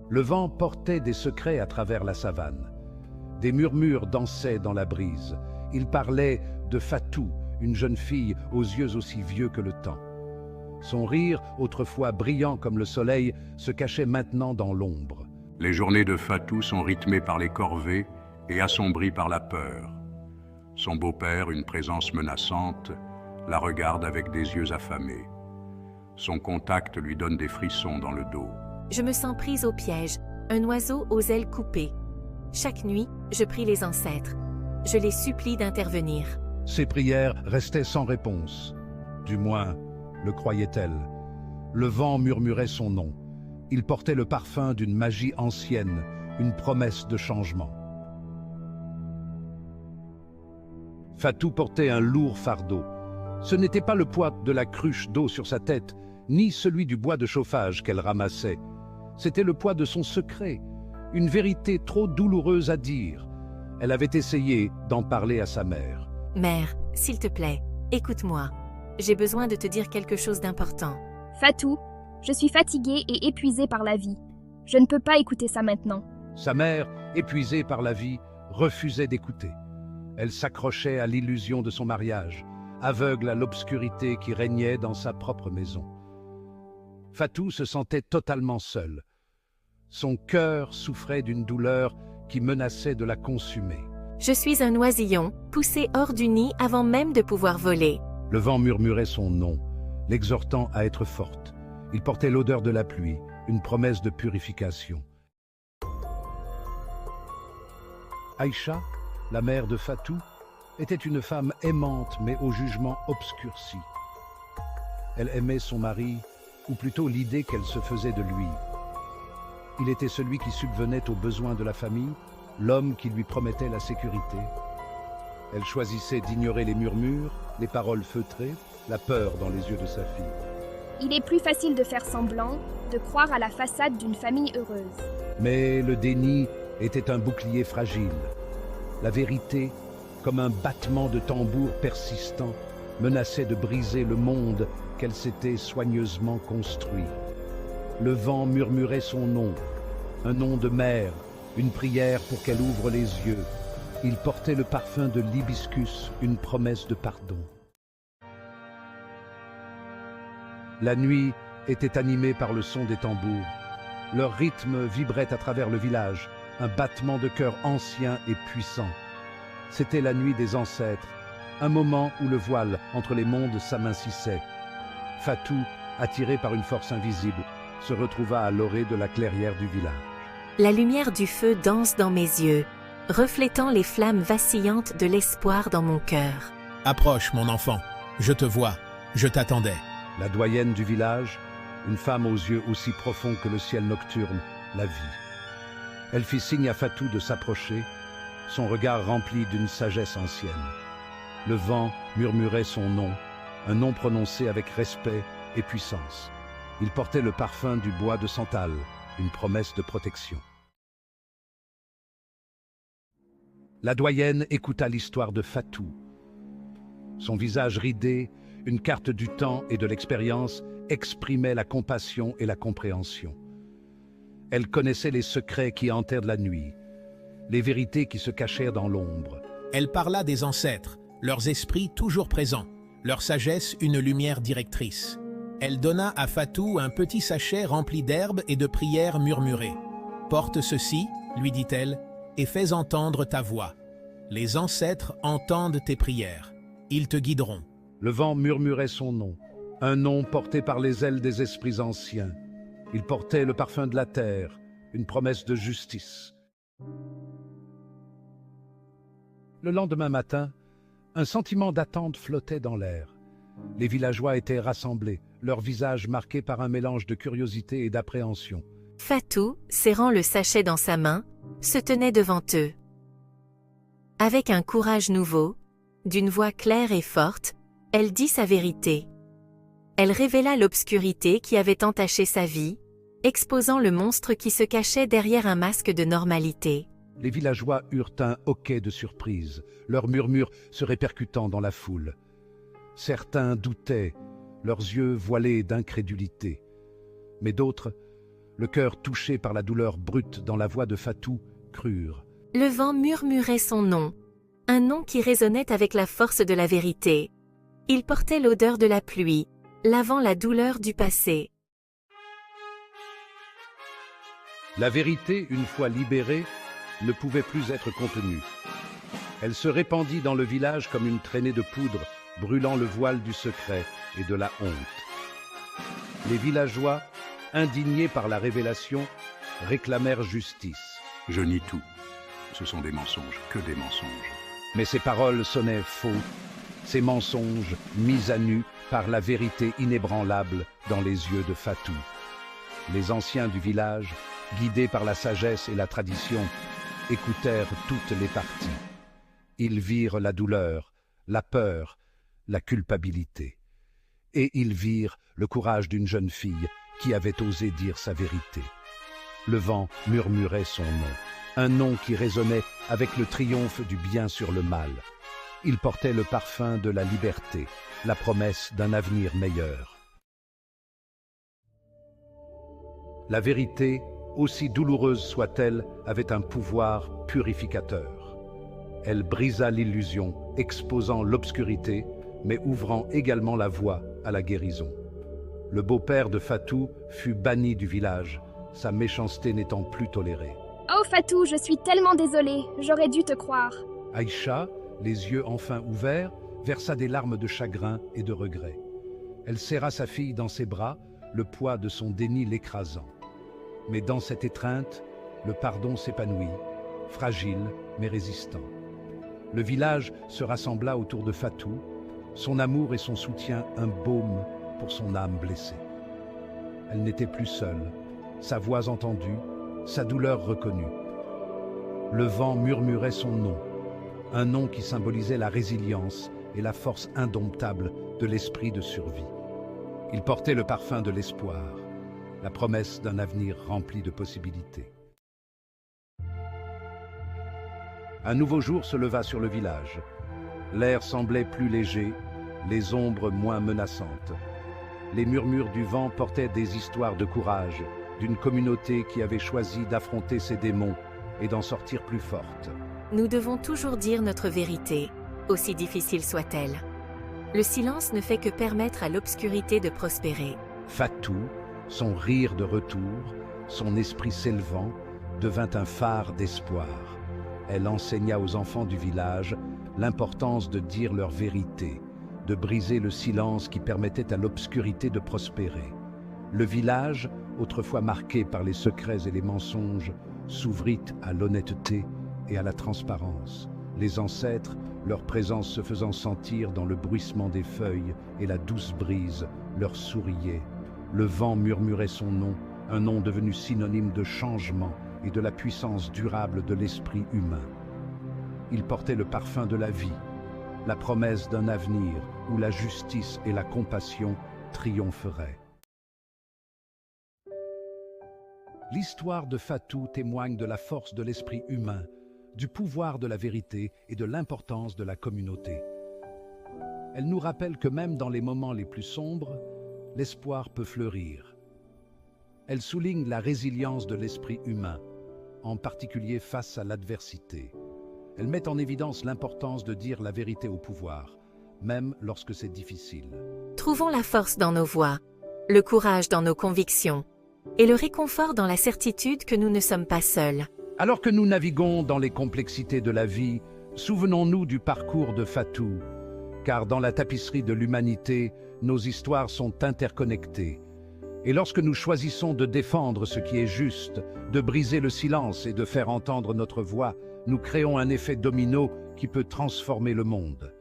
Le vent portait des secrets à travers la savane. Des murmures dansaient dans la brise. Il parlait de Fatou, une jeune fille aux yeux aussi vieux que le temps. Son rire, autrefois brillant comme le soleil, se cachait maintenant dans l'ombre. Les journées de Fatou sont rythmées par les corvées et assombries par la peur. Son beau-père, une présence menaçante, la regarde avec des yeux affamés. Son contact lui donne des frissons dans le dos. Je me sens prise au piège, un oiseau aux ailes coupées. Chaque nuit, je prie les ancêtres. Je les supplie d'intervenir. Ses prières restaient sans réponse. Du moins, le croyait-elle. Le vent murmurait son nom. Il portait le parfum d'une magie ancienne, une promesse de changement. Fatou portait un lourd fardeau. Ce n'était pas le poids de la cruche d'eau sur sa tête, ni celui du bois de chauffage qu'elle ramassait. C'était le poids de son secret, une vérité trop douloureuse à dire. Elle avait essayé d'en parler à sa mère. Mère, s'il te plaît, écoute-moi. J'ai besoin de te dire quelque chose d'important. Fatou, je suis fatiguée et épuisée par la vie. Je ne peux pas écouter ça maintenant. Sa mère, épuisée par la vie, refusait d'écouter. Elle s'accrochait à l'illusion de son mariage, aveugle à l'obscurité qui régnait dans sa propre maison. Fatou se sentait totalement seule. Son cœur souffrait d'une douleur qui menaçait de la consumer. Je suis un oisillon, poussé hors du nid avant même de pouvoir voler. Le vent murmurait son nom, l'exhortant à être forte. Il portait l'odeur de la pluie, une promesse de purification. Aïcha, la mère de Fatou, était une femme aimante mais au jugement obscurci. Elle aimait son mari, ou plutôt l'idée qu'elle se faisait de lui. Il était celui qui subvenait aux besoins de la famille, l'homme qui lui promettait la sécurité. Elle choisissait d'ignorer les murmures, les paroles feutrées, la peur dans les yeux de sa fille. Il est plus facile de faire semblant, de croire à la façade d'une famille heureuse. Mais le déni était un bouclier fragile. La vérité, comme un battement de tambour persistant, menaçait de briser le monde qu'elle s'était soigneusement construit. Le vent murmurait son nom, un nom de mère, une prière pour qu'elle ouvre les yeux. Il portait le parfum de l'hibiscus, une promesse de pardon. La nuit était animée par le son des tambours. Leur rythme vibrait à travers le village, un battement de cœur ancien et puissant. C'était la nuit des ancêtres, un moment où le voile entre les mondes s'amincissait. Fatou, attiré par une force invisible, se retrouva à l'orée de la clairière du village. La lumière du feu danse dans mes yeux, reflétant les flammes vacillantes de l'espoir dans mon cœur. Approche, mon enfant. Je te vois. Je t'attendais. La doyenne du village, une femme aux yeux aussi profonds que le ciel nocturne, la vit. Elle fit signe à Fatou de s'approcher, son regard rempli d'une sagesse ancienne. Le vent murmurait son nom, un nom prononcé avec respect et puissance. Il portait le parfum du bois de santal, une promesse de protection. La doyenne écouta l'histoire de Fatou. Son visage ridé, une carte du temps et de l'expérience, exprimait la compassion et la compréhension. Elle connaissait les secrets qui hantèrent la nuit, les vérités qui se cachèrent dans l'ombre. Elle parla des ancêtres, leurs esprits toujours présents, leur sagesse une lumière directrice. Elle donna à Fatou un petit sachet rempli d'herbes et de prières murmurées. « Porte ceci, lui dit-elle, et fais entendre ta voix. Les ancêtres entendent tes prières. Ils te guideront. » Le vent murmurait son nom, un nom porté par les ailes des esprits anciens. Il portait le parfum de la terre, une promesse de justice. Le lendemain matin, un sentiment d'attente flottait dans l'air. Les villageois étaient rassemblés, leurs visages marqués par un mélange de curiosité et d'appréhension. Fatou, serrant le sachet dans sa main, se tenait devant eux. Avec un courage nouveau, d'une voix claire et forte, elle dit sa vérité. Elle révéla l'obscurité qui avait entaché sa vie, exposant le monstre qui se cachait derrière un masque de normalité. Les villageois eurent un hoquet de surprise, leurs murmures se répercutant dans la foule. Certains doutaient, leurs yeux voilés d'incrédulité. Mais d'autres, le cœur touché par la douleur brute dans la voix de Fatou, crurent. Le vent murmurait son nom, un nom qui résonnait avec la force de la vérité. Il portait l'odeur de la pluie, lavant la douleur du passé. La vérité, une fois libérée, ne pouvait plus être contenue. Elle se répandit dans le village comme une traînée de poudre, brûlant le voile du secret et de la honte. Les villageois, indignés par la révélation, réclamèrent justice. Je nie tout. Ce sont des mensonges, que des mensonges. Mais ces paroles sonnaient faux, ces mensonges mis à nu par la vérité inébranlable dans les yeux de Fatou. Les anciens du village, guidés par la sagesse et la tradition, écoutèrent toutes les parties. Ils virent la douleur, la peur, la culpabilité. Et ils virent le courage d'une jeune fille qui avait osé dire sa vérité. Le vent murmurait son nom, un nom qui résonnait avec le triomphe du bien sur le mal. Il portait le parfum de la liberté, la promesse d'un avenir meilleur. La vérité, aussi douloureuse soit-elle, avait un pouvoir purificateur. Elle brisa l'illusion, exposant l'obscurité, mais ouvrant également la voie à la guérison. Le beau-père de Fatou fut banni du village, sa méchanceté n'étant plus tolérée. Oh Fatou, je suis tellement désolée, j'aurais dû te croire. Aïcha, les yeux enfin ouverts, versa des larmes de chagrin et de regret. Elle serra sa fille dans ses bras, le poids de son déni l'écrasant. Mais dans cette étreinte, le pardon s'épanouit, fragile mais résistant. Le village se rassembla autour de Fatou, son amour et son soutien un baume pour son âme blessée. Elle n'était plus seule, sa voix entendue, sa douleur reconnue. Le vent murmurait son nom, un nom qui symbolisait la résilience et la force indomptable de l'esprit de survie. Il portait le parfum de l'espoir, la promesse d'un avenir rempli de possibilités. Un nouveau jour se leva sur le village. L'air semblait plus léger, les ombres moins menaçantes. Les murmures du vent portaient des histoires de courage, d'une communauté qui avait choisi d'affronter ses démons et d'en sortir plus forte. Nous devons toujours dire notre vérité, aussi difficile soit-elle. Le silence ne fait que permettre à l'obscurité de prospérer. Fatou, son rire de retour, son esprit s'élevant, devint un phare d'espoir. Elle enseigna aux enfants du village l'importance de dire leur vérité, de briser le silence qui permettait à l'obscurité de prospérer. Le village, autrefois marqué par les secrets et les mensonges, s'ouvrit à l'honnêteté et à la transparence. Les ancêtres, leur présence se faisant sentir dans le bruissement des feuilles et la douce brise, leur souriaient. Le vent murmurait son nom, un nom devenu synonyme de changement et de la puissance durable de l'esprit humain. Il portait le parfum de la vie, la promesse d'un avenir où la justice et la compassion triompheraient. L'histoire de Fatou témoigne de la force de l'esprit humain, du pouvoir de la vérité et de l'importance de la communauté. Elle nous rappelle que même dans les moments les plus sombres, l'espoir peut fleurir. Elle souligne la résilience de l'esprit humain, en particulier face à l'adversité. Elle met en évidence l'importance de dire la vérité au pouvoir, même lorsque c'est difficile. Trouvons la force dans nos voix, le courage dans nos convictions, et le réconfort dans la certitude que nous ne sommes pas seuls. Alors que nous naviguons dans les complexités de la vie, souvenons-nous du parcours de Fatou, car dans la tapisserie de l'humanité, nos histoires sont interconnectées. Et lorsque nous choisissons de défendre ce qui est juste, de briser le silence et de faire entendre notre voix, nous créons un effet domino qui peut transformer le monde.